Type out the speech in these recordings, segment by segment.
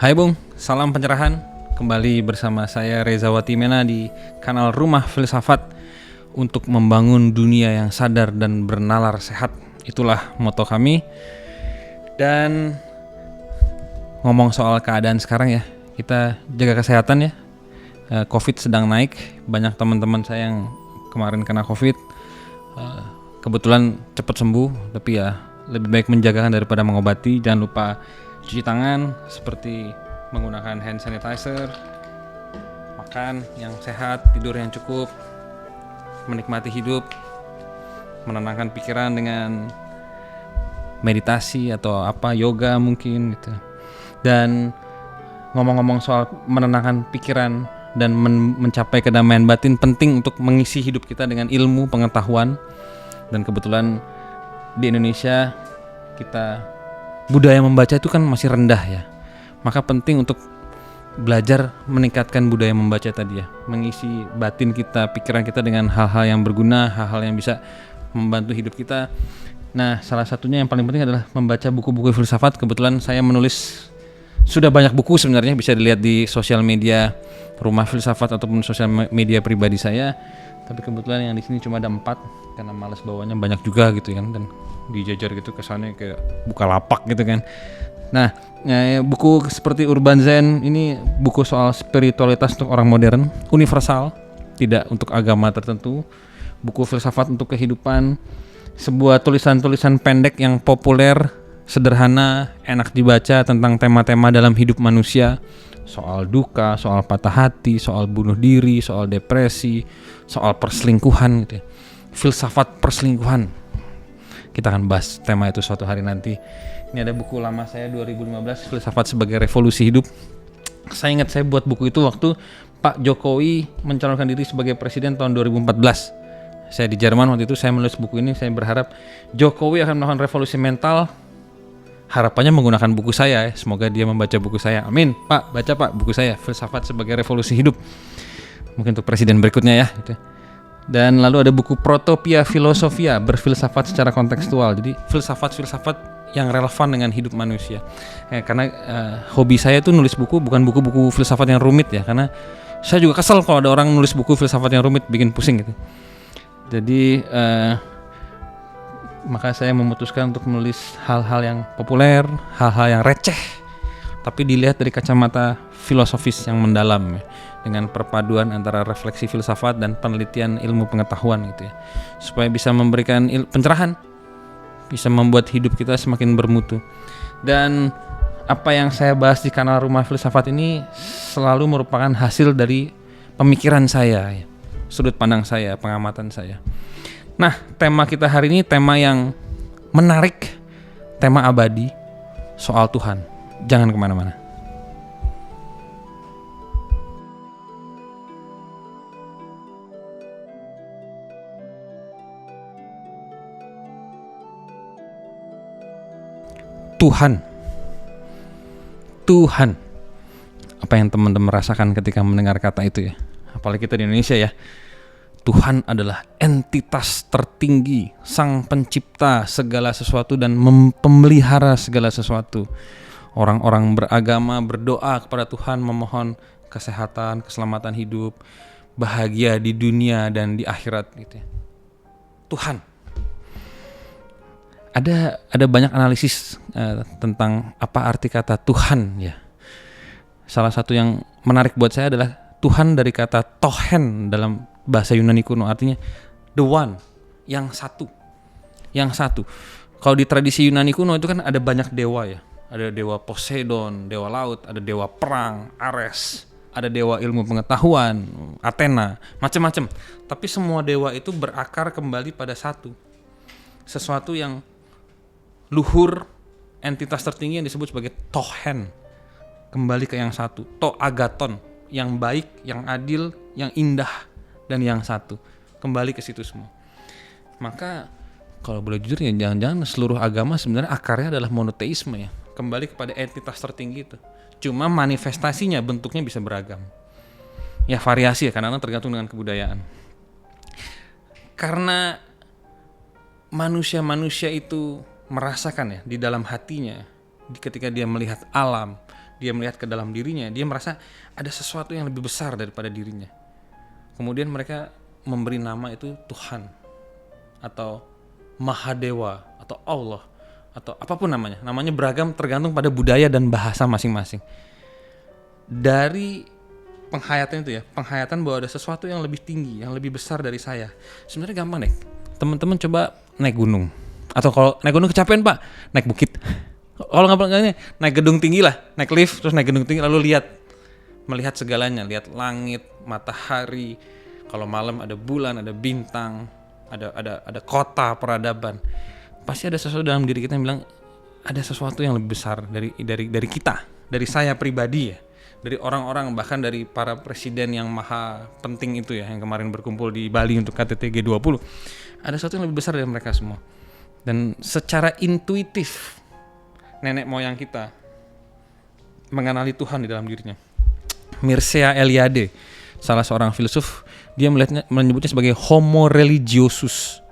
Hai Bung, salam pencerahan. Kembali bersama saya Reza Watimena di kanal Rumah Filsafat untuk membangun dunia yang sadar dan bernalar sehat. Itulah moto kami. Dan ngomong soal keadaan sekarang ya, kita jaga kesehatan ya. Covid sedang naik, banyak teman-teman saya yang kemarin kena Covid. Kebetulan cepat sembuh, tapi ya lebih baik menjagakan daripada mengobati. Jangan lupa cuci tangan seperti menggunakan hand sanitizer, makan yang sehat, tidur yang cukup, menikmati hidup, menenangkan pikiran dengan meditasi atau yoga mungkin gitu. Dan ngomong-ngomong soal menenangkan pikiran dan mencapai kedamaian batin, penting untuk mengisi hidup kita dengan ilmu pengetahuan. Dan kebetulan di Indonesia kita budaya membaca itu kan masih rendah ya. Maka penting untuk belajar meningkatkan budaya membaca tadi ya, mengisi batin kita, pikiran kita dengan hal-hal yang berguna, hal-hal yang bisa membantu hidup kita. Nah, salah satunya yang paling penting adalah membaca buku-buku filsafat. Kebetulan saya menulis sudah banyak buku sebenarnya, bisa dilihat di sosial media Rumah Filsafat ataupun sosial media pribadi saya. Tapi kebetulan yang di sini cuma ada 4 karena malas bawanya banyak juga gitu kan, dan dijajar gitu kesannya kayak buka lapak gitu kan. Nah, buku seperti Urban Zen ini buku soal spiritualitas untuk orang modern, universal, tidak untuk agama tertentu. Buku filsafat untuk kehidupan, sebuah tulisan-tulisan pendek yang populer, sederhana, enak dibaca tentang tema-tema dalam hidup manusia. Soal duka, soal patah hati, soal bunuh diri, soal depresi, soal perselingkuhan gitu ya. Filsafat perselingkuhan. Kita akan bahas tema itu suatu hari nanti. Ini ada buku lama saya 2015, Filsafat sebagai Revolusi Hidup. Saya ingat saya buat buku itu waktu Pak Jokowi mencalonkan diri sebagai presiden tahun 2014. Saya di Jerman waktu itu, saya menulis buku ini. Saya berharap Jokowi akan melakukan revolusi mental. Harapannya menggunakan buku saya ya. Semoga dia membaca buku saya. Amin. Pak, baca Pak buku saya, Filsafat sebagai Revolusi Hidup. Mungkin untuk presiden berikutnya ya gitu. Dan lalu ada buku Protopia Filosofia, berfilsafat secara kontekstual. Jadi filsafat-filsafat yang relevan dengan hidup manusia. Karena hobi saya itu nulis buku, bukan buku-buku filsafat yang rumit ya. Karena saya juga kesel kalau ada orang nulis buku filsafat yang rumit, bikin pusing gitu. Jadi maka saya memutuskan untuk menulis hal-hal yang populer, hal-hal yang receh, tapi dilihat dari kacamata filosofis yang mendalam ya, dengan perpaduan antara refleksi filsafat dan penelitian ilmu pengetahuan gitu ya, supaya bisa memberikan pencerahan, bisa membuat hidup kita semakin bermutu. Dan apa yang saya bahas di kanal Rumah Filsafat ini selalu merupakan hasil dari pemikiran saya ya, sudut pandang saya, pengamatan saya. Nah, tema kita hari ini tema yang menarik, tema abadi, soal Tuhan. Jangan kemana-mana. Tuhan. Apa yang teman-teman rasakan ketika mendengar kata itu ya? Apalagi kita di Indonesia ya. Tuhan adalah entitas tertinggi, sang pencipta segala sesuatu dan pemelihara segala sesuatu. Orang-orang beragama berdoa kepada Tuhan, memohon kesehatan, keselamatan hidup, bahagia di dunia dan di akhirat gitu ya. Tuhan. Ada banyak analisis tentang apa arti kata Tuhan ya. Salah satu yang menarik buat saya adalah Tuhan dari kata tohen dalam bahasa Yunani kuno, artinya the one, yang satu. Kalau di tradisi Yunani kuno itu kan ada banyak dewa ya. Ada dewa Poseidon, dewa laut, ada dewa perang, Ares, ada dewa ilmu pengetahuan, Athena, macam-macam. Tapi semua dewa itu berakar kembali pada satu. Sesuatu yang luhur, entitas tertinggi yang disebut sebagai tohen. Kembali ke yang satu, to agaton, yang baik, yang adil, yang indah, dan yang satu. Kembali ke situ semua. Maka kalau boleh jujur ya, jangan-jangan seluruh agama sebenarnya akarnya adalah monoteisme ya. Kembali kepada entitas tertinggi itu. Cuma manifestasinya, bentuknya bisa beragam. Ya variasi ya, karena tergantung dengan kebudayaan. Karena manusia-manusia itu merasakan ya di dalam hatinya, ketika dia melihat alam, dia melihat ke dalam dirinya, dia merasa ada sesuatu yang lebih besar daripada dirinya. Kemudian mereka memberi nama itu Tuhan atau Mahadewa atau Allah atau apapun namanya. Namanya beragam tergantung pada budaya dan bahasa masing-masing. Dari penghayatan itu ya, penghayatan bahwa ada sesuatu yang lebih tinggi, yang lebih besar dari saya. Sebenarnya gampang deh. Teman-teman coba naik gunung. Atau kalau naik gunung kecapean Pak, naik bukit. Kalau nggak naik gedung tinggi lah, naik lift terus naik gedung tinggi lalu melihat segalanya, lihat langit, matahari. Kalau malam ada bulan, ada bintang, ada kota peradaban. Pasti ada sesuatu dalam diri kita yang bilang ada sesuatu yang lebih besar dari kita, dari saya pribadi ya. Dari orang-orang, bahkan dari para presiden yang maha penting itu ya, yang kemarin berkumpul di Bali untuk KTT G20. Ada sesuatu yang lebih besar dari mereka semua. Dan secara intuitif nenek moyang kita mengenali Tuhan di dalam dirinya. Mircea Eliade, salah seorang filsuf, dia menyebutnya sebagai homo religiosus.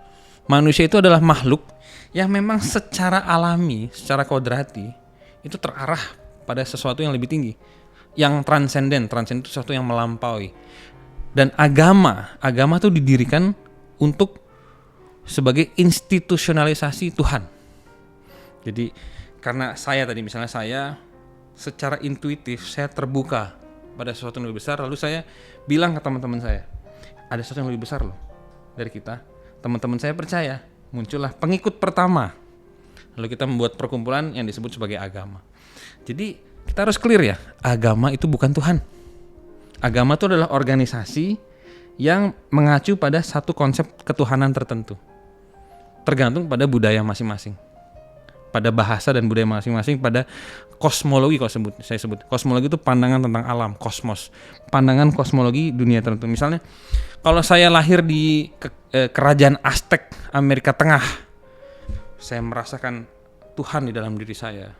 Manusia itu adalah makhluk yang memang secara alami, secara kodrati itu terarah pada sesuatu yang lebih tinggi, yang transenden itu sesuatu yang melampaui. Dan agama itu didirikan untuk sebagai institusionalisasi Tuhan. Jadi karena saya tadi misalnya saya secara intuitif saya terbuka pada sesuatu yang lebih besar, lalu saya bilang ke teman-teman saya, ada sesuatu yang lebih besar loh dari kita. Teman-teman saya percaya, muncullah pengikut pertama. Lalu kita membuat perkumpulan yang disebut sebagai agama. Jadi kita harus clear ya, agama itu bukan Tuhan. Agama itu adalah organisasi yang mengacu pada satu konsep ketuhanan tertentu. Tergantung pada budaya masing-masing, pada bahasa dan budaya masing-masing, pada kosmologi kalau saya sebut. Kosmologi itu pandangan tentang alam, kosmos. Pandangan kosmologi dunia tertentu. Misalnya, kalau saya lahir di kerajaan Aztec Amerika Tengah, saya merasakan Tuhan di dalam diri saya,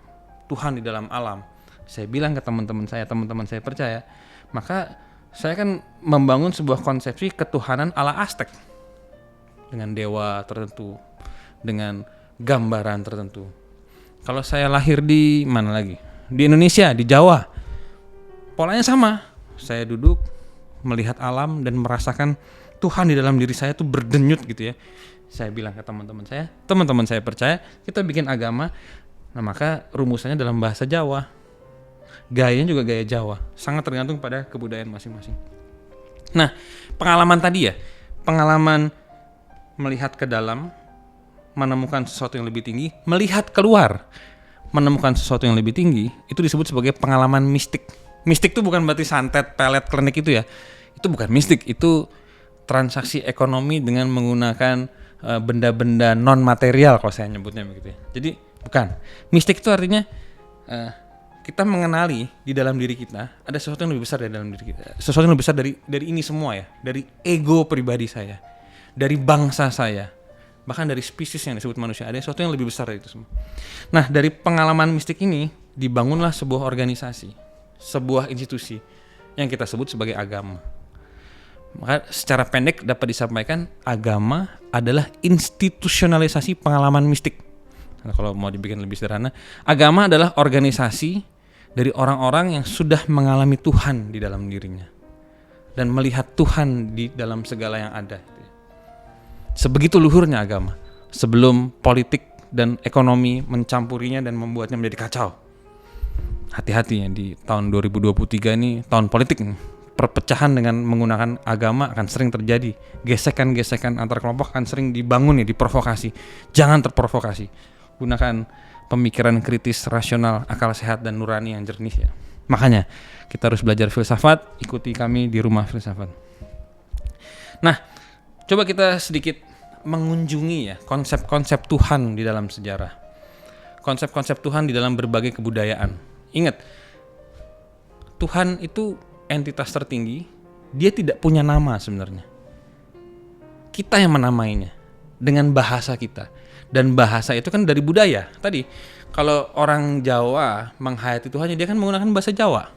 Tuhan di dalam alam. Saya bilang ke teman-teman saya percaya, maka saya akan membangun sebuah konsepsi ketuhanan ala Aztec dengan dewa tertentu, dengan gambaran tertentu. Kalau saya lahir di mana lagi? Di Indonesia, di Jawa. Polanya sama. Saya duduk melihat alam dan merasakan Tuhan di dalam diri saya tuh berdenyut gitu ya. Saya bilang ke teman-teman saya percaya, kita bikin agama. Nah, maka rumusannya dalam bahasa Jawa. Gayanya juga gaya Jawa. Sangat tergantung pada kebudayaan masing-masing. Nah, pengalaman tadi ya. Pengalaman melihat ke dalam, menemukan sesuatu yang lebih tinggi, melihat keluar, menemukan sesuatu yang lebih tinggi, itu disebut sebagai pengalaman mistik. Mistik itu bukan berarti santet, pelet, klinik itu ya. Itu bukan mistik, itu transaksi ekonomi dengan menggunakan benda-benda non material kalau saya nyebutnya begitu ya. Jadi bukan. Mistik itu artinya kita mengenali di dalam diri kita ada sesuatu yang lebih besar dari dalam diri kita. Sesuatu yang lebih besar dari ini semua ya, dari ego pribadi saya, dari bangsa saya, bahkan dari spesies yang disebut manusia. Ada sesuatu yang lebih besar dari itu semua. Nah, dari pengalaman mistik ini dibangunlah sebuah organisasi, sebuah institusi yang kita sebut sebagai agama. Maka secara pendek dapat disampaikan agama adalah institusionalisasi pengalaman mistik. Nah, kalau mau dibikin lebih sederhana, agama adalah organisasi dari orang-orang yang sudah mengalami Tuhan di dalam dirinya dan melihat Tuhan di dalam segala yang ada. Sebegitu luhurnya agama sebelum politik dan ekonomi mencampurinya dan membuatnya menjadi kacau. Hati-hati ya, di tahun 2023 ini tahun politik nih. Perpecahan dengan menggunakan agama akan sering terjadi. Gesekan-gesekan antar kelompok akan sering dibangun ya, diprovokasi. Jangan terprovokasi. Gunakan pemikiran kritis, rasional, akal sehat dan nurani yang jernih ya. Makanya kita harus belajar filsafat, ikuti kami di Rumah Filsafat. Nah, coba kita sedikit mengunjungi ya konsep-konsep Tuhan di dalam sejarah. Konsep-konsep Tuhan di dalam berbagai kebudayaan. Ingat, Tuhan itu entitas tertinggi, dia tidak punya nama sebenarnya. Kita yang menamainya dengan bahasa kita. Dan bahasa itu kan dari budaya. Tadi, kalau orang Jawa menghayati Tuhannya, dia kan menggunakan bahasa Jawa.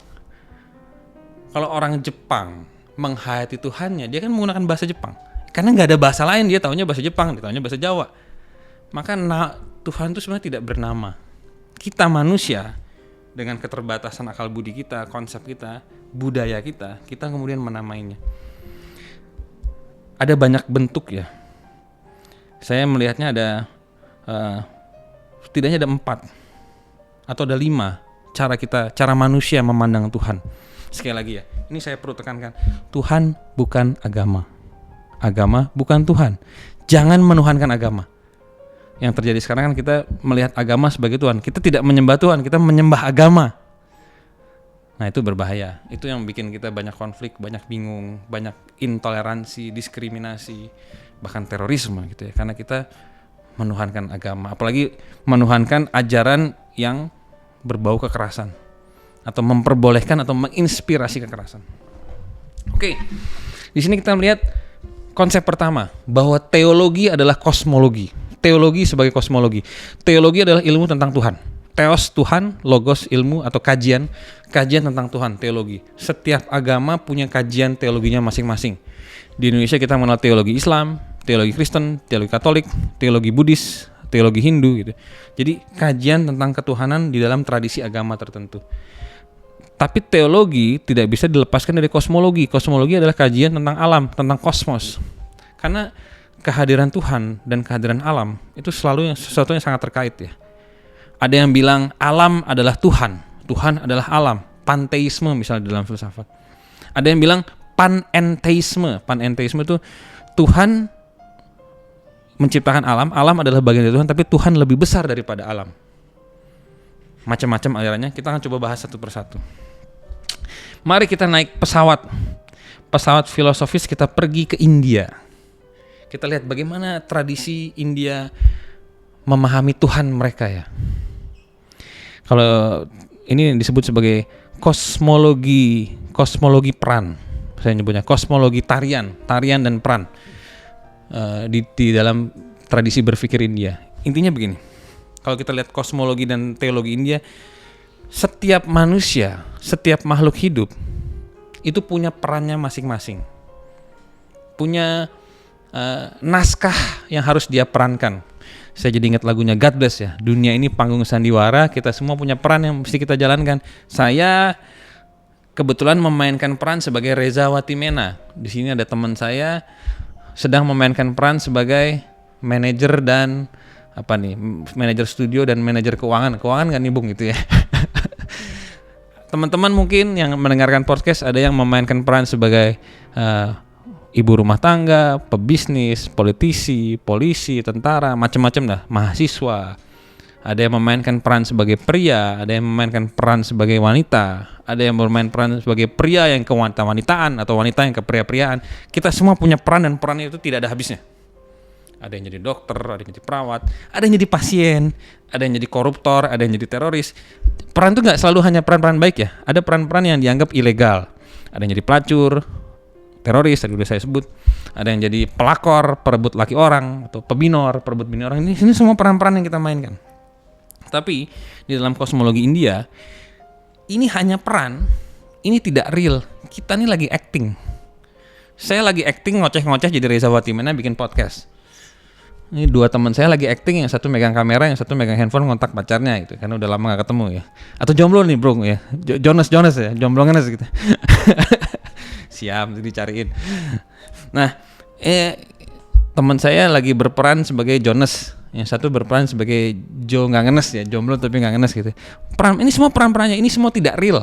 Kalau orang Jepang menghayati Tuhannya, dia kan menggunakan bahasa Jepang. Karena nggak ada bahasa lain, dia taunya bahasa Jepang, dia taunya bahasa Jawa. Maka Tuhan itu sebenarnya tidak bernama. Kita manusia dengan keterbatasan akal budi kita, konsep kita, budaya kita kemudian menamainya. Ada banyak bentuk ya. Saya melihatnya ada setidaknya ada 4 atau ada 5 cara manusia memandang Tuhan. Sekali lagi ya, ini saya perlu tekankan, Tuhan bukan agama, agama bukan Tuhan. Jangan menuhankan agama. Yang terjadi sekarang kan kita melihat agama sebagai Tuhan. Kita tidak menyembah Tuhan, kita menyembah agama. Nah itu berbahaya. Itu yang bikin kita banyak konflik, banyak bingung, banyak intoleransi, diskriminasi, bahkan terorisme gitu ya. Karena kita menuhankan agama, apalagi menuhankan ajaran yang berbau kekerasan atau memperbolehkan atau menginspirasi kekerasan. Oke, di sini kita melihat konsep pertama bahwa teologi adalah kosmologi. Teologi sebagai kosmologi. Teologi adalah ilmu tentang Tuhan. Theos Tuhan, logos ilmu atau kajian tentang Tuhan, teologi. Setiap agama punya kajian teologinya masing-masing. Di Indonesia kita mengenal teologi Islam, teologi Kristen, teologi Katolik, teologi Buddhis, teologi Hindu gitu. Jadi kajian tentang ketuhanan di dalam tradisi agama tertentu. Tapi teologi tidak bisa dilepaskan dari kosmologi. Kosmologi adalah kajian tentang alam, tentang kosmos. Karena kehadiran Tuhan dan kehadiran alam itu selalu sesuatu yang sangat terkait ya. Ada yang bilang alam adalah Tuhan, Tuhan adalah alam, panteisme misalnya dalam filsafat. Ada yang bilang panentheisme, panentheisme itu Tuhan menciptakan alam, alam adalah bagian dari Tuhan, tapi Tuhan lebih besar daripada alam. Macam-macam alirannya, kita akan coba bahas satu persatu. Mari kita naik pesawat filosofis, kita pergi ke India. Kita lihat bagaimana tradisi India memahami Tuhan mereka ya. Kalau ini disebut sebagai kosmologi peran, saya nyebutnya kosmologi tarian dan peran di dalam tradisi berpikir India. Intinya begini, kalau kita lihat kosmologi dan teologi India, setiap manusia, setiap makhluk hidup itu punya perannya masing-masing, punya naskah yang harus dia perankan. Saya jadi ingat lagunya God Bless ya. Dunia ini panggung sandiwara, kita semua punya peran yang mesti kita jalankan. Saya kebetulan memainkan peran sebagai Reza Watimena. Di sini ada teman saya sedang memainkan peran sebagai manajer dan manajer studio dan manajer keuangan kan nih Bung gitu ya. Teman-teman mungkin yang mendengarkan podcast ada yang memainkan peran sebagai ibu rumah tangga, pebisnis, politisi, polisi, tentara, macam-macam dah, mahasiswa. Ada yang memainkan peran sebagai pria, ada yang memainkan peran sebagai wanita, ada yang bermain peran sebagai pria yang kewanita-wanitaan atau wanita yang kepria-priaan. Kita semua punya peran dan peran itu tidak ada habisnya. Ada yang jadi dokter, ada yang jadi perawat, ada yang jadi pasien, ada yang jadi koruptor, ada yang jadi teroris. Peran itu nggak selalu hanya peran-peran baik ya. Ada peran-peran yang dianggap ilegal. Ada yang jadi pelacur, teroris tadi udah saya sebut, ada yang jadi pelakor, perebut laki orang, atau pebinor, perebut bini orang. Ini semua peran-peran yang kita mainkan. Tapi di dalam kosmologi India, ini hanya peran, ini tidak real. Kita ini lagi acting. Saya lagi acting ngoceh-ngoceh jadi Reza Watimena bikin podcast. Ini 2 teman saya lagi acting, yang satu megang kamera, yang satu megang handphone ngontak pacarnya gitu, karena udah lama gak ketemu ya. Atau jomblo nih bro ya, Jonas ya, jomblongan gitu. Siap dicariin. Nah, teman saya lagi berperan sebagai Jonas, yang satu berperan sebagai Jo nggak ngenes ya, jomblo tapi nggak ngenes gitu. Peran ini semua peran-perannya ini semua tidak real.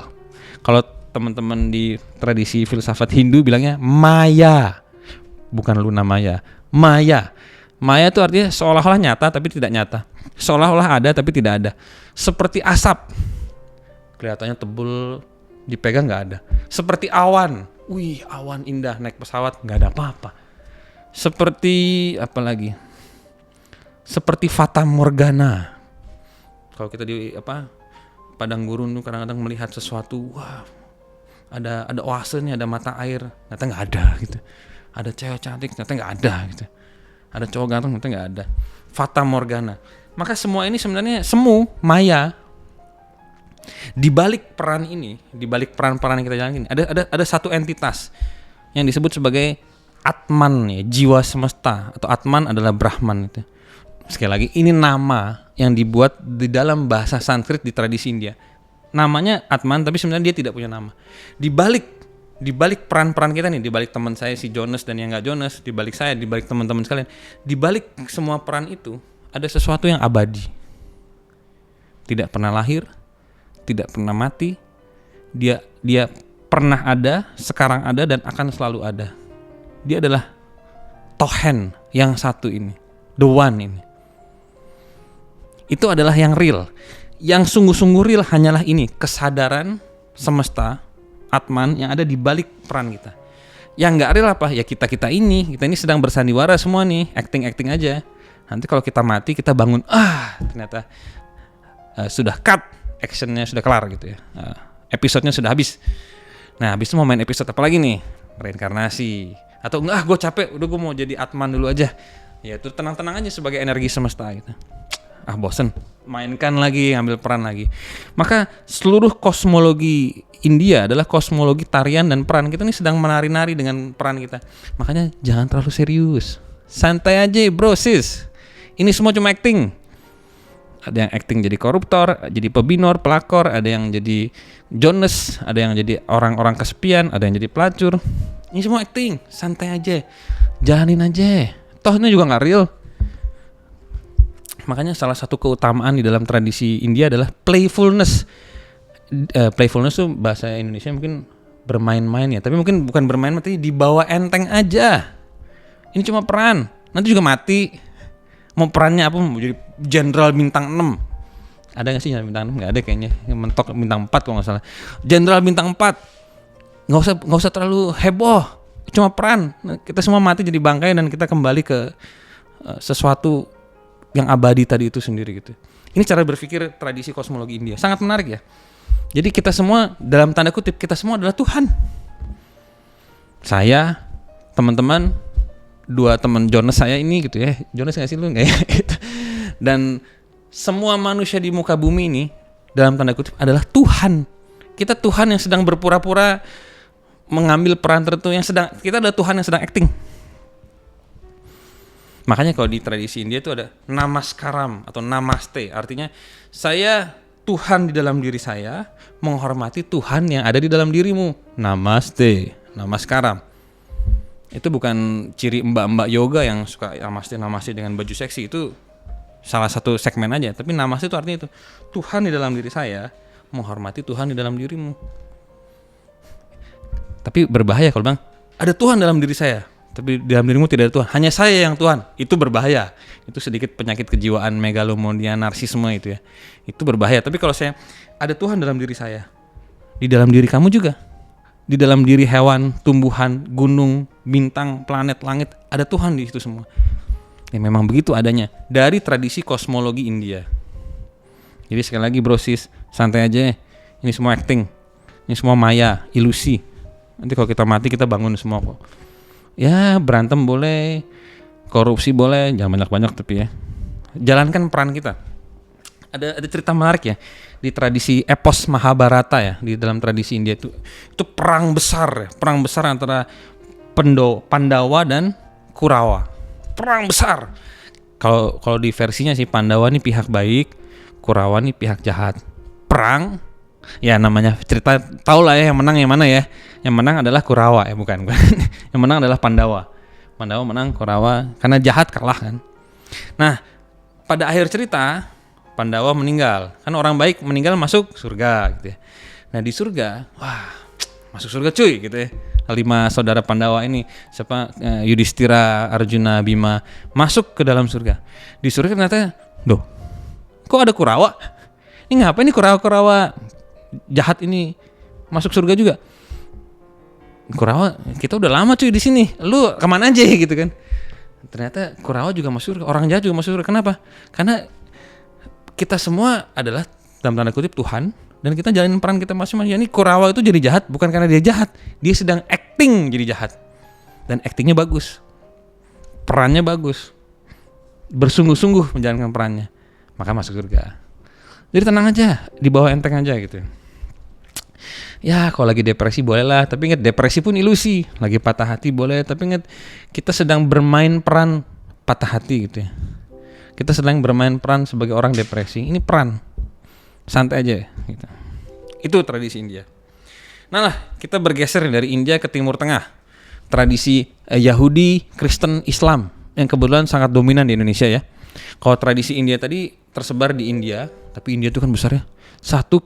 Kalau teman-teman di tradisi filsafat Hindu bilangnya maya, bukan Luna Maya, maya. Maya itu artinya seolah-olah nyata tapi tidak nyata, seolah-olah ada tapi tidak ada. Seperti asap, kelihatannya tebal, dipegang nggak ada. Seperti awan, wih awan indah naik pesawat nggak ada apa-apa. Seperti apa lagi? Seperti fata morgana. Kalau kita di padang gurun tuh kadang-kadang melihat sesuatu, wah ada oasenya, ada mata air, ternyata nggak ada gitu. Ada cewek cantik, ternyata nggak ada gitu. Ada cowok ganteng, ternyata nggak ada. Fata morgana. Maka semua ini sebenarnya semu, maya. Di balik peran ini, di balik peran-peran yang kita jalanin, ada satu entitas yang disebut sebagai Atman ya, jiwa semesta, atau Atman adalah Brahman itu. Sekali lagi, ini nama yang dibuat di dalam bahasa Sanskrit di tradisi India. namanya Atman tapi sebenarnya dia tidak punya nama. Di balik peran-peran kita nih, di balik teman saya si Jonas dan yang nggak Jonas, di balik saya, di balik teman-teman sekalian, di balik semua peran itu ada sesuatu yang abadi. Tidak pernah lahir, tidak pernah mati. Dia pernah ada, sekarang ada dan akan selalu ada. Dia adalah Tohen yang satu ini, the one ini. Itu adalah yang real. Yang sungguh-sungguh real hanyalah ini, kesadaran semesta, Atman yang ada di balik peran kita. Yang nggak real apa? Ya kita ini sedang bersandiwara semua nih, acting aja. Nanti kalau kita mati, kita bangun, ternyata sudah cut, actionnya sudah kelar gitu ya. Episodenya sudah habis. Nah, habis itu mau main episode apa lagi nih? Reinkarnasi. Atau enggak, gue capek, udah gue mau jadi Atman dulu aja. Ya itu tenang-tenang aja sebagai energi semesta gitu. Bosen, mainkan lagi, ambil peran lagi. Maka seluruh kosmologi India adalah kosmologi tarian dan peran. Kita nih sedang menari-nari dengan peran kita. Makanya jangan terlalu serius. Santai aja bro sis. Ini semua cuma acting. Ada yang acting jadi koruptor, jadi pebinor, pelakor. Ada yang jadi Jonas, ada yang jadi orang-orang kesepian, ada yang jadi pelacur. Ini semua acting, santai aja. Jalanin aja. Toh ini juga gak real. Makanya salah satu keutamaan di dalam tradisi India adalah playfulness. Playfulness tuh bahasa Indonesia mungkin bermain-main ya, tapi mungkin bukan bermain, tapi dibawa enteng aja. Ini cuma peran, nanti juga mati. Mau perannya apa? Mau jadi jenderal bintang 6. Ada gak sih bintang 6? Gak ada kayaknya. Mentok bintang 4 kalau gak salah. Jenderal bintang 4. Gak usah terlalu heboh. Cuma peran. Kita semua mati jadi bangkai dan kita kembali ke sesuatu yang abadi tadi itu sendiri gitu. Ini cara berpikir tradisi kosmologi India. Sangat menarik ya. Jadi kita semua dalam tanda kutip kita semua adalah Tuhan. Saya, teman-teman, 2 teman Jonas saya ini gitu ya. Jonas nggak sih lu nggak ya? Dan semua manusia di muka bumi ini dalam tanda kutip adalah Tuhan. Kita Tuhan yang sedang berpura-pura mengambil peran tertentu, yang sedang kita adalah Tuhan yang sedang acting. Makanya kalau di tradisi India itu ada namaskaram atau namaste, artinya saya Tuhan di dalam diri saya menghormati Tuhan yang ada di dalam dirimu. Namaste, namaskaram. Itu bukan ciri mbak-mbak yoga yang suka namaste dengan baju seksi, itu salah satu segmen aja. Tapi namaste itu artinya itu Tuhan di dalam diri saya menghormati Tuhan di dalam dirimu. Tapi berbahaya kalau bang ada Tuhan dalam diri saya, tapi di dalam dirimu tidak ada Tuhan, hanya saya yang Tuhan. Itu berbahaya. Itu sedikit penyakit kejiwaan megalomania, narsisme itu ya. Itu berbahaya. Tapi kalau saya ada Tuhan dalam diri saya, di dalam diri kamu juga, di dalam diri hewan, tumbuhan, gunung, bintang, planet, langit, ada Tuhan di situ semua. Ya memang begitu adanya dari tradisi kosmologi India. Jadi sekali lagi bro sis, santai aja. Ini semua acting. Ini semua maya, ilusi. Nanti kalau kita mati kita bangun semua kok. Ya berantem boleh, korupsi boleh, jangan banyak-banyak tapi ya. Jalankan peran kita. Ada cerita menarik ya di tradisi epos Mahabharata ya, di dalam tradisi India itu perang besar antara Pandawa dan Kurawa. Perang besar. Kalau di versinya sih Pandawa nih pihak baik, Kurawa nih pihak jahat. Perang, ya namanya cerita tau lah ya yang menang yang mana ya. Yang menang adalah Kurawa ya bukan. Yang menang adalah Pandawa. Pandawa menang, Kurawa karena jahat kalah kan. Nah pada akhir cerita Pandawa meninggal. Kan orang baik meninggal masuk surga gitu ya. Nah di surga, wah masuk surga cuy gitu ya. 5 saudara Pandawa ini siapa Yudhistira, Arjuna, Bima masuk ke dalam surga. Di surga ternyata, kok ada Kurawa? Ini ngapain nih Kurawa jahat ini masuk surga juga? Kurawa, kita udah lama cuy di sini. Lu kemana aja gitu kan? Ternyata Kurawa juga masuk surga, orang jahat juga masuk surga. Kenapa? Karena kita semua adalah dalam tanda kutip Tuhan dan kita jalanin peran kita masing-masing. Ini Kurawa itu jadi jahat bukan karena dia jahat, dia sedang acting jadi jahat dan actingnya bagus, perannya bagus, bersungguh-sungguh menjalankan perannya, maka masuk surga. Jadi tenang aja, dibawa enteng aja gitu. Ya kalau lagi depresi boleh lah, tapi ingat depresi pun ilusi. Lagi patah hati boleh, tapi ingat kita sedang bermain peran patah hati gitu ya. Kita sedang bermain peran sebagai orang depresi. Ini peran, santai aja gitu. Itu tradisi India. Nah lah, kita bergeser dari India ke Timur Tengah. Tradisi Yahudi, Kristen, Islam yang kebetulan sangat dominan di Indonesia ya. Kalau tradisi India tadi tersebar di India, tapi India itu kan besarnya 1,1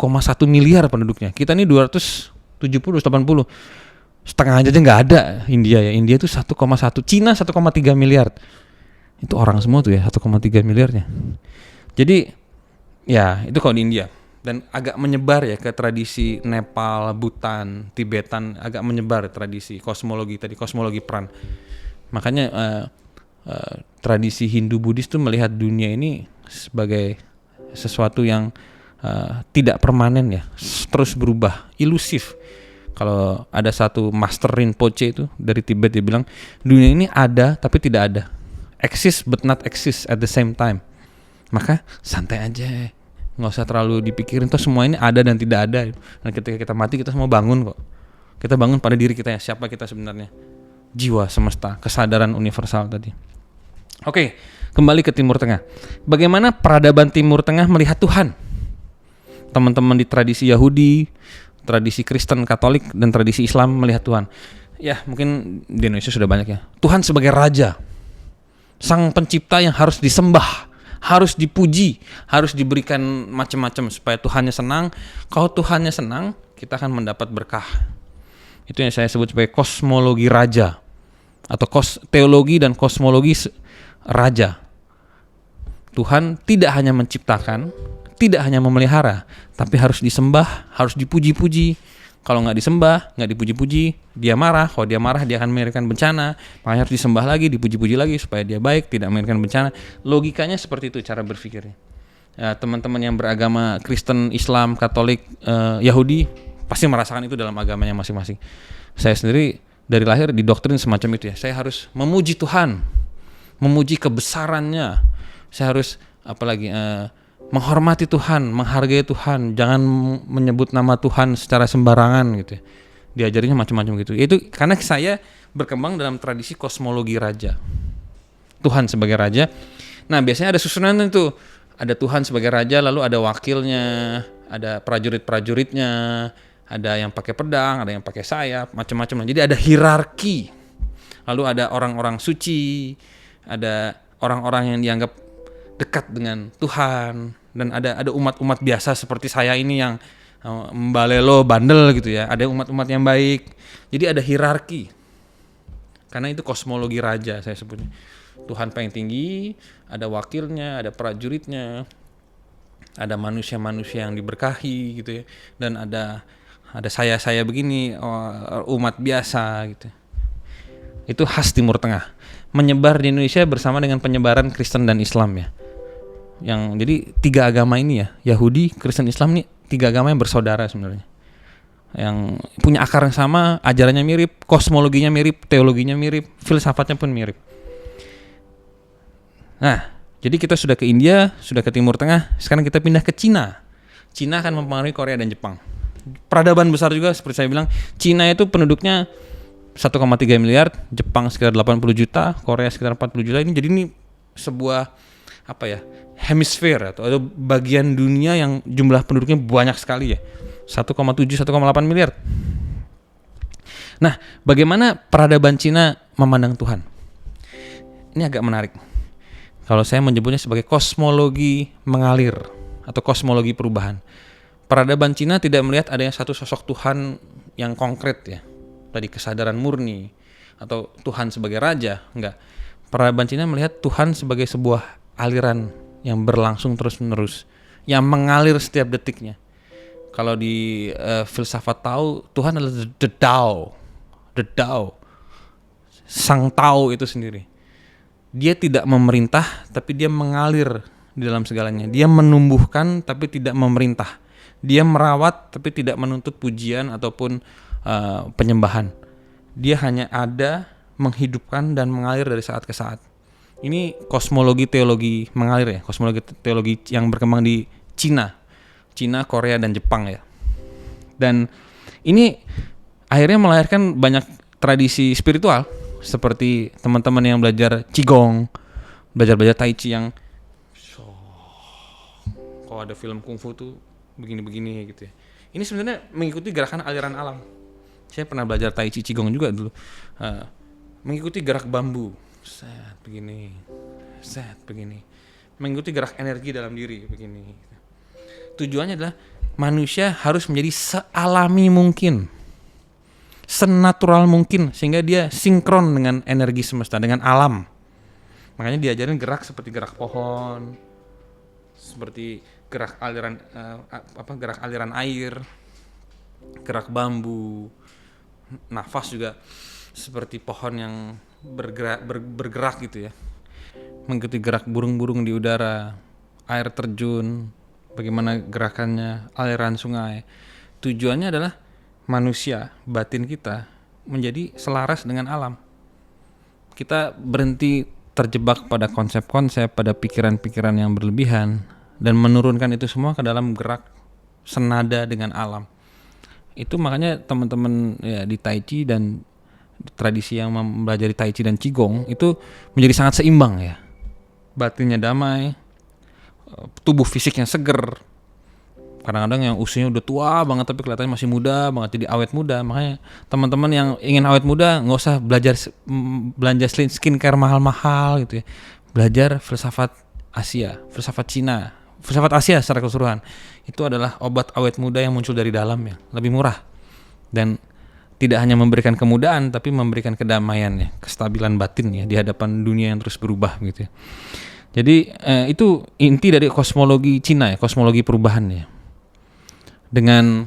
miliar penduduknya. Kita ini 270, 80. Setengah aja nggak ada India ya. India itu 1,1. Cina 1,3 miliar. Itu orang semua tuh ya, 1,3 miliarnya. Jadi ya itu kalau di India. Dan agak menyebar ya ke tradisi Nepal, Bhutan, Tibetan, agak menyebar tradisi kosmologi tadi, kosmologi peran. Makanya tradisi Hindu Buddhis tuh melihat dunia ini sebagai sesuatu yang tidak permanen ya, terus berubah, ilusif. Kalau ada satu Master Rinpoche itu dari Tibet, dia bilang dunia ini ada tapi tidak ada, exist but not exist at the same time. Maka santai aja, nggak usah terlalu dipikirin, tuh semua ini ada dan tidak ada. Dan ketika kita mati kita semua bangun kok. Kita bangun pada diri kita ya, siapa kita sebenarnya, jiwa semesta, kesadaran universal tadi. Oke, kembali ke Timur Tengah. Bagaimana peradaban Timur Tengah melihat Tuhan? Teman-teman di tradisi Yahudi, tradisi Kristen, Katolik, dan tradisi Islam melihat Tuhan. Ya, mungkin di Indonesia sudah banyak ya. Tuhan sebagai Raja, Sang Pencipta yang harus disembah, harus dipuji, harus diberikan macam-macam supaya Tuhannya senang. Kalau Tuhannya senang, kita akan mendapat berkah. Itu yang saya sebut sebagai kosmologi raja, atau teologi dan kosmologi raja. Tuhan tidak hanya menciptakan, tidak hanya memelihara, tapi harus disembah, harus dipuji-puji. Kalau nggak disembah, nggak dipuji-puji, dia marah. Kalau dia marah, dia akan mengirimkan bencana. Makanya harus disembah lagi, dipuji-puji lagi supaya dia baik, tidak mengirimkan bencana. Logikanya seperti itu cara berpikirnya. Ya, teman-teman yang beragama Kristen, Islam, Katolik, Yahudi pasti merasakan itu dalam agamanya masing-masing. Saya sendiri dari lahir didoktrin semacam itu ya. Saya harus memuji Tuhan, memuji kebesarannya. Saya harus menghormati Tuhan, menghargai Tuhan, jangan menyebut nama Tuhan secara sembarangan gitu ya. Diajarinya macam-macam gitu. Itu karena saya berkembang dalam tradisi kosmologi raja. Tuhan sebagai raja. Nah, biasanya ada susunan itu. Ada Tuhan sebagai raja, lalu ada wakilnya, ada prajurit-prajuritnya, ada yang pakai pedang, ada yang pakai sayap, macam-macam. Jadi ada hierarki. Lalu ada orang-orang suci, ada orang-orang yang dianggap dekat dengan Tuhan, dan ada umat-umat biasa seperti saya ini yang mbalelo, bandel gitu ya. Ada umat-umat yang baik. Jadi ada hierarki. Karena itu kosmologi raja saya sebutnya. Tuhan paling tinggi, ada wakilnya, ada prajuritnya, ada manusia-manusia yang diberkahi gitu ya. Dan ada saya begini, umat biasa gitu. Itu khas Timur Tengah. Menyebar di Indonesia bersama dengan penyebaran Kristen dan Islam ya. Jadi 3 agama ini ya, Yahudi, Kristen, Islam nih 3 agama yang bersaudara sebenarnya. Yang punya akar yang sama, ajarannya mirip, kosmologinya mirip, teologinya mirip, filsafatnya pun mirip. Nah, jadi kita sudah ke India, sudah ke Timur Tengah, sekarang kita pindah ke Cina. Cina akan mempengaruhi Korea dan Jepang. Peradaban besar juga seperti saya bilang, Cina itu penduduknya 1,3 miliar, Jepang sekitar 80 juta, Korea sekitar 40 juta. Jadi ini sebuah hemisfer atau bagian dunia yang jumlah penduduknya banyak sekali ya. 1,7, 1,8 miliar. Nah, bagaimana peradaban Cina memandang Tuhan? Ini agak menarik. Kalau saya menyebutnya sebagai kosmologi mengalir atau kosmologi perubahan. Peradaban Cina tidak melihat adanya satu sosok Tuhan yang konkret ya. Tadi kesadaran murni atau Tuhan sebagai raja, enggak. Peradaban Cina melihat Tuhan sebagai sebuah aliran yang berlangsung terus-menerus, yang mengalir setiap detiknya. Kalau di filsafat Tao, Tuhan adalah the Tao, Sang Tao itu sendiri. Dia tidak memerintah, tapi dia mengalir di dalam segalanya. Dia menumbuhkan, tapi tidak memerintah. Dia merawat, tapi tidak menuntut pujian ataupun penyembahan. Dia hanya ada, menghidupkan dan mengalir dari saat ke saat. Ini kosmologi teologi mengalir ya, kosmologi teologi yang berkembang di Cina, Korea dan Jepang ya. Dan ini akhirnya melahirkan banyak tradisi spiritual seperti teman-teman yang belajar Qigong, belajar Tai Chi yang kalau ada film kungfu tuh begini-begini gitu ya. Ini sebenarnya mengikuti gerakan aliran alam. Saya pernah belajar Tai Chi Qigong juga dulu. Mengikuti gerak bambu, set begini, mengikuti gerak energi dalam diri begini. Tujuannya adalah manusia harus menjadi sealami mungkin, senatural mungkin, sehingga dia sinkron dengan energi semesta, dengan alam. Makanya diajarin gerak seperti gerak pohon, seperti gerak aliran gerak aliran air, gerak bambu, nafas juga seperti pohon yang bergerak gitu ya, mengikuti gerak burung-burung di udara, air terjun, bagaimana gerakannya, aliran sungai. Tujuannya adalah manusia, batin kita menjadi selaras dengan alam. Kita berhenti terjebak pada konsep-konsep, pada pikiran-pikiran yang berlebihan, dan menurunkan itu semua ke dalam gerak senada dengan alam. Itu makanya teman-teman ya di Tai Chi dan tradisi yang mempelajari Tai Chi dan Qigong itu menjadi sangat seimbang ya. Batinnya damai, tubuh fisiknya seger. Kadang-kadang yang usianya udah tua banget tapi kelihatannya masih muda banget, jadi awet muda. Makanya teman-teman yang ingin awet muda nggak usah belanja skincare mahal-mahal gitu ya. Belajar filsafat Asia, filsafat Cina, filsafat Asia secara keseluruhan. Itu adalah obat awet muda yang muncul dari dalam ya, lebih murah. Dan tidak hanya memberikan kemudaan tapi memberikan kedamaian ya, kestabilan batin ya di hadapan dunia yang terus berubah gitu ya. Jadi itu inti dari kosmologi Cina ya, kosmologi perubahan ya. Dengan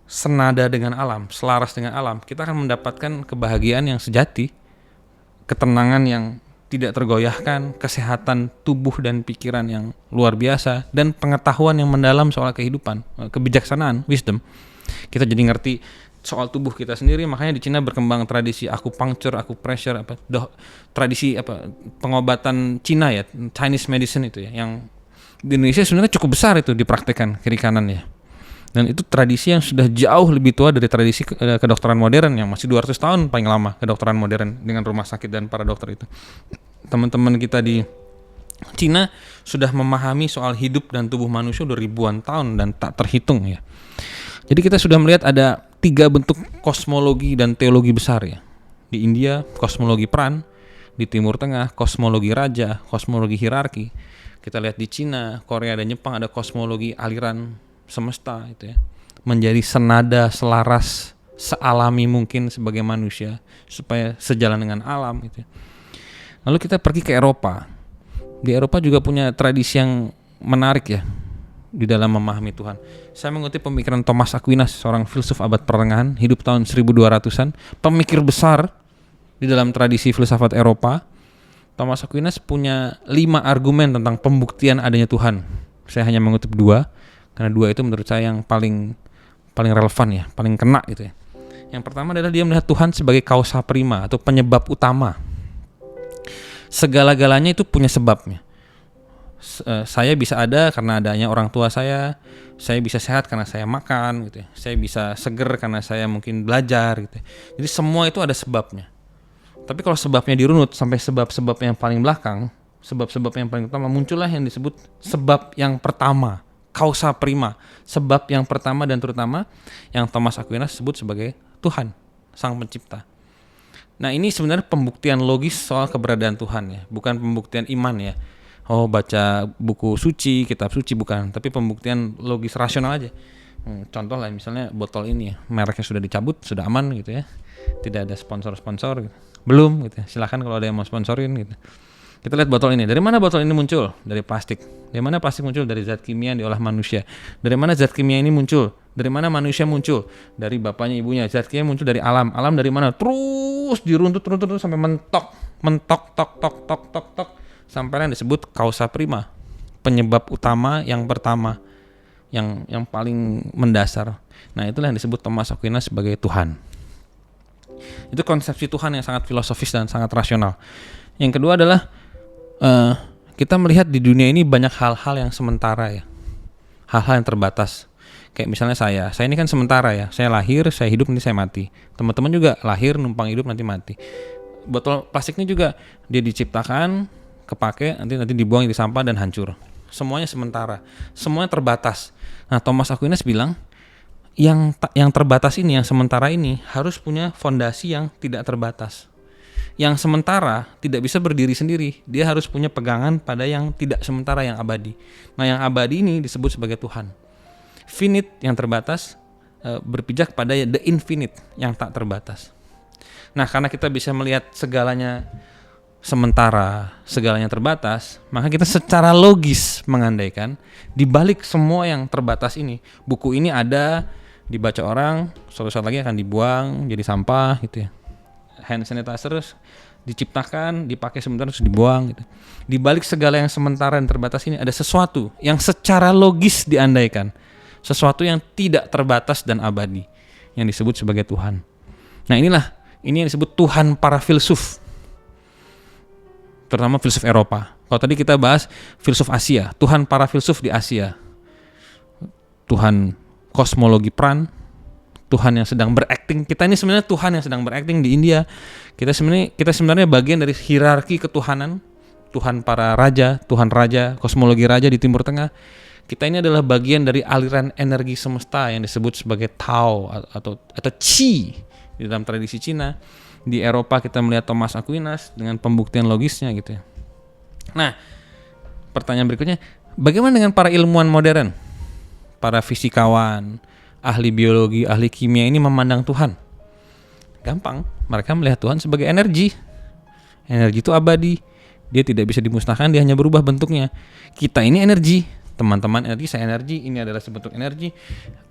senada dengan alam, selaras dengan alam, kita akan mendapatkan kebahagiaan yang sejati, ketenangan yang tidak tergoyahkan, kesehatan tubuh dan pikiran yang luar biasa, dan pengetahuan yang mendalam soal kehidupan, kebijaksanaan, wisdom. Kita jadi ngerti soal tubuh kita sendiri. Makanya di Cina berkembang tradisi acupuncture, acupressure, tradisi pengobatan Cina ya, Chinese medicine itu ya, yang di Indonesia sebenarnya cukup besar itu dipraktekkan kiri kanan ya. Dan itu tradisi yang sudah jauh lebih tua dari tradisi kedokteran modern yang masih 200 tahun paling lama kedokteran modern dengan rumah sakit dan para dokter itu. Teman-teman kita di Cina sudah memahami soal hidup dan tubuh manusia udah ribuan tahun dan tak terhitung ya. Jadi kita sudah melihat ada 3 bentuk kosmologi dan teologi besar ya. Di India kosmologi peran, di Timur Tengah kosmologi raja, kosmologi hierarki. Kita lihat di Cina, Korea dan Jepang ada kosmologi aliran semesta itu ya, menjadi senada, selaras, sealami mungkin sebagai manusia supaya sejalan dengan alam itu ya. Lalu kita pergi ke Eropa. Di Eropa juga punya tradisi yang menarik ya di dalam memahami Tuhan. Saya mengutip pemikiran Thomas Aquinas, seorang filsuf abad pertengahan, hidup tahun 1200-an, pemikir besar di dalam tradisi filsafat Eropa. Thomas Aquinas punya 5 argumen tentang pembuktian adanya Tuhan. Saya hanya mengutip 2. Karena 2 itu menurut saya yang paling relevan ya, paling kena gitu ya. Yang pertama adalah dia melihat Tuhan sebagai causa prima atau penyebab utama. Segala-galanya itu punya sebabnya. Saya bisa ada karena adanya orang tua saya bisa sehat karena saya makan gitu ya. Saya bisa seger karena saya mungkin belajar gitu ya. Jadi semua itu ada sebabnya. Tapi kalau sebabnya dirunut sampai sebab-sebab yang paling belakang, sebab-sebab yang paling utama, muncullah yang disebut sebab yang pertama. Causa prima, sebab yang pertama dan terutama yang Thomas Aquinas sebut sebagai Tuhan, Sang Pencipta. Nah ini sebenarnya pembuktian logis soal keberadaan Tuhan ya, bukan pembuktian iman ya. Oh baca buku suci, kitab suci, bukan, tapi pembuktian logis rasional aja. Contoh lah misalnya botol ini ya, mereknya sudah dicabut, sudah aman gitu ya, tidak ada sponsor gitu. Belum gitu ya, silahkan kalau ada yang mau sponsorin gitu. Kita lihat botol ini. Dari mana botol ini muncul? Dari plastik. Dari mana plastik muncul? Dari zat kimia yang diolah manusia. Dari mana zat kimia ini muncul? Dari mana manusia muncul? Dari bapaknya ibunya. Zat kimia muncul dari alam. Alam dari mana? Terus diruntut sampai mentok, tok. Sampai yang disebut causa prima. Penyebab utama yang pertama. Yang paling mendasar. Nah itulah yang disebut Thomas Aquinas sebagai Tuhan. Itu konsepsi Tuhan yang sangat filosofis dan sangat rasional. Yang kedua adalah kita melihat di dunia ini banyak hal-hal yang sementara ya, hal-hal yang terbatas. Kayak misalnya saya ini kan sementara ya, saya lahir, saya hidup, nanti saya mati. Teman-teman juga lahir, numpang hidup, nanti mati. Botol plastiknya juga dia diciptakan, kepake, nanti dibuang di sampah dan hancur. Semuanya sementara, semuanya terbatas. Nah Thomas Aquinas bilang yang terbatas ini, yang sementara ini harus punya fondasi yang tidak terbatas. Yang sementara tidak bisa berdiri sendiri, dia harus punya pegangan pada yang tidak sementara, yang abadi. Nah, yang abadi ini disebut sebagai Tuhan. Finite, yang terbatas, berpijak pada the infinite, yang tak terbatas. Nah, karena kita bisa melihat segalanya sementara, segalanya terbatas, maka kita secara logis mengandaikan di balik semua yang terbatas ini, buku ini ada, dibaca orang, suatu saat lagi akan dibuang jadi sampah gitu ya. Hand sanitizer diciptakan, dipakai sebentar terus dibuang gitu. Di balik segala yang sementara dan terbatas ini ada sesuatu yang secara logis diandaikan, sesuatu yang tidak terbatas dan abadi, yang disebut sebagai Tuhan. Nah, ini yang disebut Tuhan para filsuf, terutama filsuf Eropa. Kalau tadi kita bahas filsuf Asia, Tuhan para filsuf di Asia, Tuhan kosmologi Pran, Tuhan yang sedang berakting. Kita ini sebenarnya Tuhan yang sedang berakting di India. Kita sebenarnya bagian dari hierarki ketuhanan, Tuhan para raja, Tuhan raja, kosmologi raja di Timur Tengah. Kita ini adalah bagian dari aliran energi semesta yang disebut sebagai Tao atau Qi di dalam tradisi Cina. Di Eropa kita melihat Thomas Aquinas dengan pembuktian logisnya gitu ya. Nah, pertanyaan berikutnya, bagaimana dengan para ilmuwan modern? Para fisikawan, ahli biologi, ahli kimia ini memandang Tuhan? Gampang, mereka melihat Tuhan sebagai energi. Energi itu abadi, dia tidak bisa dimusnahkan, dia hanya berubah bentuknya. Kita ini energi, teman-teman energi, saya energi, ini adalah sebentuk energi.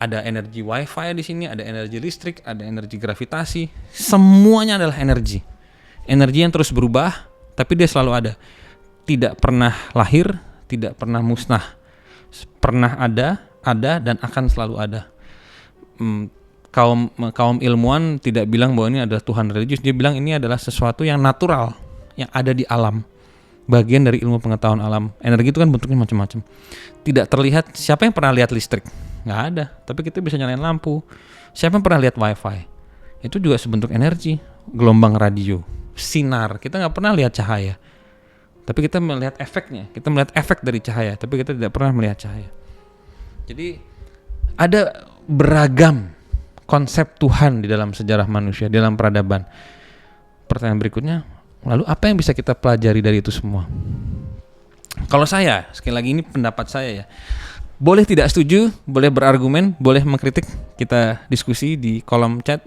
Ada energi wifi di sini, ada energi listrik, ada energi gravitasi, semuanya adalah energi. Energi yang terus berubah, tapi dia selalu ada. Tidak pernah lahir, tidak pernah musnah. Pernah ada dan akan selalu ada. Kaum ilmuwan tidak bilang bahwa ini adalah Tuhan religius, dia bilang ini adalah sesuatu yang natural, yang ada di alam, bagian dari ilmu pengetahuan alam. Energi itu kan bentuknya macam-macam, tidak terlihat. Siapa yang pernah lihat listrik? Nggak ada, tapi kita bisa nyalain lampu. Siapa yang pernah lihat wifi? Itu juga sebentuk energi, gelombang radio, sinar. Kita nggak pernah lihat cahaya, tapi kita melihat efeknya. Kita melihat efek dari cahaya, tapi kita tidak pernah melihat cahaya. Jadi ada beragam konsep Tuhan di dalam sejarah manusia, di dalam peradaban. Pertanyaan berikutnya, lalu apa yang bisa kita pelajari dari itu semua? Kalau saya, sekali lagi ini pendapat saya ya, boleh tidak setuju, boleh berargumen, boleh mengkritik, kita diskusi di kolom chat,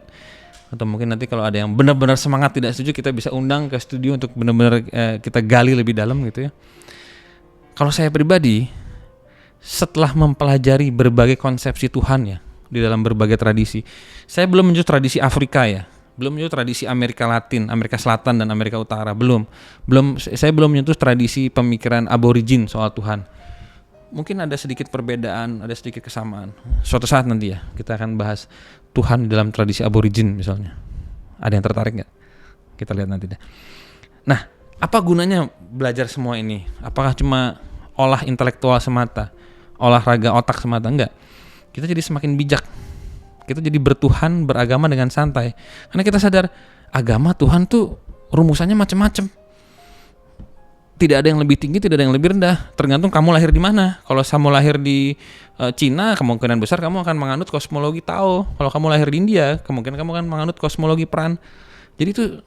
atau mungkin nanti kalau ada yang benar-benar semangat tidak setuju, kita bisa undang ke studio untuk benar-benar kita gali lebih dalam gitu ya. Kalau saya pribadi, setelah mempelajari berbagai konsepsi Tuhan ya di dalam berbagai tradisi, saya belum menyentuh tradisi Afrika ya, belum menyentuh tradisi Amerika Latin, Amerika Selatan dan Amerika Utara, saya belum menyentuh tradisi pemikiran aborigin soal Tuhan. Mungkin ada sedikit perbedaan, ada sedikit kesamaan. Suatu saat nanti ya kita akan bahas Tuhan di dalam tradisi aborigin misalnya. Ada yang tertarik nggak? Kita lihat nanti deh. Nah, apa gunanya belajar semua ini? Apakah cuma olah intelektual semata, olahraga otak semata? Enggak. Kita jadi semakin bijak. Kita jadi bertuhan, beragama dengan santai. Karena kita sadar agama Tuhan tuh rumusannya macam-macam. Tidak ada yang lebih tinggi, tidak ada yang lebih rendah. Tergantung kamu lahir di mana. Kalau kamu lahir di Cina, kemungkinan besar kamu akan menganut kosmologi Tao. Kalau kamu lahir di India, kemungkinan kamu akan menganut kosmologi Pran. Jadi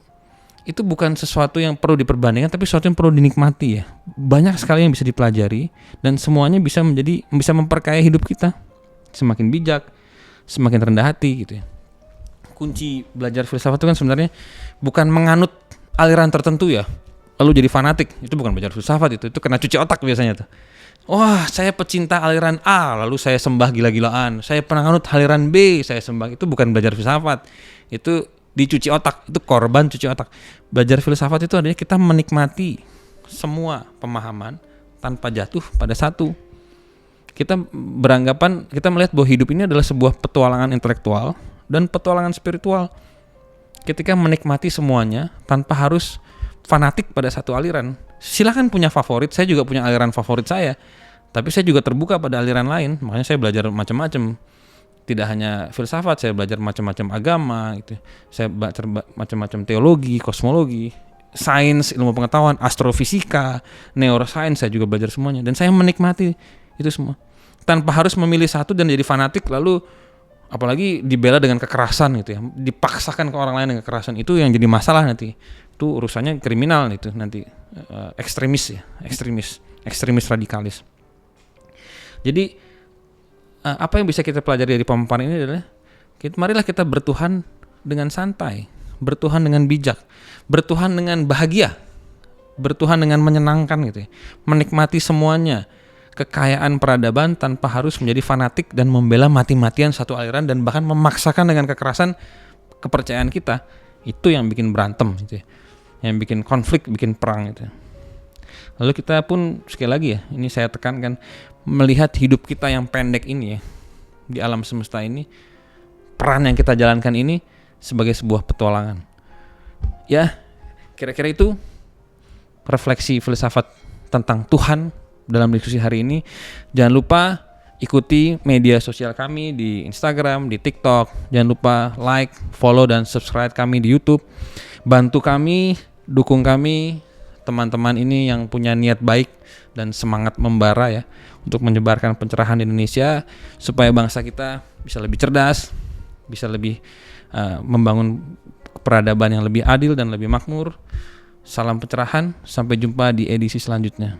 itu bukan sesuatu yang perlu diperbandingkan, tapi sesuatu yang perlu dinikmati ya. Banyak sekali yang bisa dipelajari dan semuanya bisa memperkaya hidup kita. Semakin bijak, semakin rendah hati gitu ya. Kunci belajar filsafat itu kan sebenarnya bukan menganut aliran tertentu ya, lalu jadi fanatik. Itu bukan belajar filsafat, itu kena cuci otak biasanya tuh. Wah, saya pecinta aliran A, lalu saya sembah gila-gilaan. Saya pernah nganut aliran B, saya sembah. Itu bukan belajar filsafat. Itu dicuci otak, itu korban cuci otak. Belajar filsafat itu adalah kita menikmati semua pemahaman tanpa jatuh pada satu. Kita melihat bahwa hidup ini adalah sebuah petualangan intelektual dan petualangan spiritual. Ketika menikmati semuanya tanpa harus fanatik pada satu aliran. Silakan punya favorit, saya juga punya aliran favorit saya. Tapi saya juga terbuka pada aliran lain, makanya saya belajar macam-macam. Tidak hanya filsafat, saya belajar macam-macam agama gitu. Saya belajar macam-macam teologi, kosmologi, sains, ilmu pengetahuan, astrofisika, neuroscience, saya juga belajar semuanya dan saya menikmati itu semua. Tanpa harus memilih satu dan jadi fanatik lalu apalagi dibela dengan kekerasan gitu ya, dipaksakan ke orang lain dengan kekerasan, itu yang jadi masalah nanti. Itu urusannya kriminal itu nanti, ekstremis radikalis. Jadi apa yang bisa kita pelajari dari pemaparan ini adalah marilah kita bertuhan dengan santai, bertuhan dengan bijak, bertuhan dengan bahagia, bertuhan dengan menyenangkan gitu ya, menikmati semuanya, kekayaan peradaban tanpa harus menjadi fanatik dan membela mati-matian satu aliran dan bahkan memaksakan dengan kekerasan kepercayaan kita. Itu yang bikin berantem gitu ya, yang bikin konflik, bikin perang gitu. Lalu kita pun sekali lagi ya, ini saya tekankan, melihat hidup kita yang pendek ini ya, di alam semesta ini, peran yang kita jalankan ini sebagai sebuah petualangan. Ya, kira-kira itu refleksi filsafat tentang Tuhan dalam diskusi hari ini. Jangan lupa ikuti media sosial kami di Instagram, di TikTok. Jangan lupa like, follow, dan subscribe kami di YouTube. Bantu kami, dukung kami, teman-teman ini yang punya niat baik dan semangat membara ya, untuk menyebarkan pencerahan di Indonesia supaya bangsa kita bisa lebih cerdas, bisa lebih membangun peradaban yang lebih adil dan lebih makmur. Salam pencerahan, sampai jumpa di edisi selanjutnya.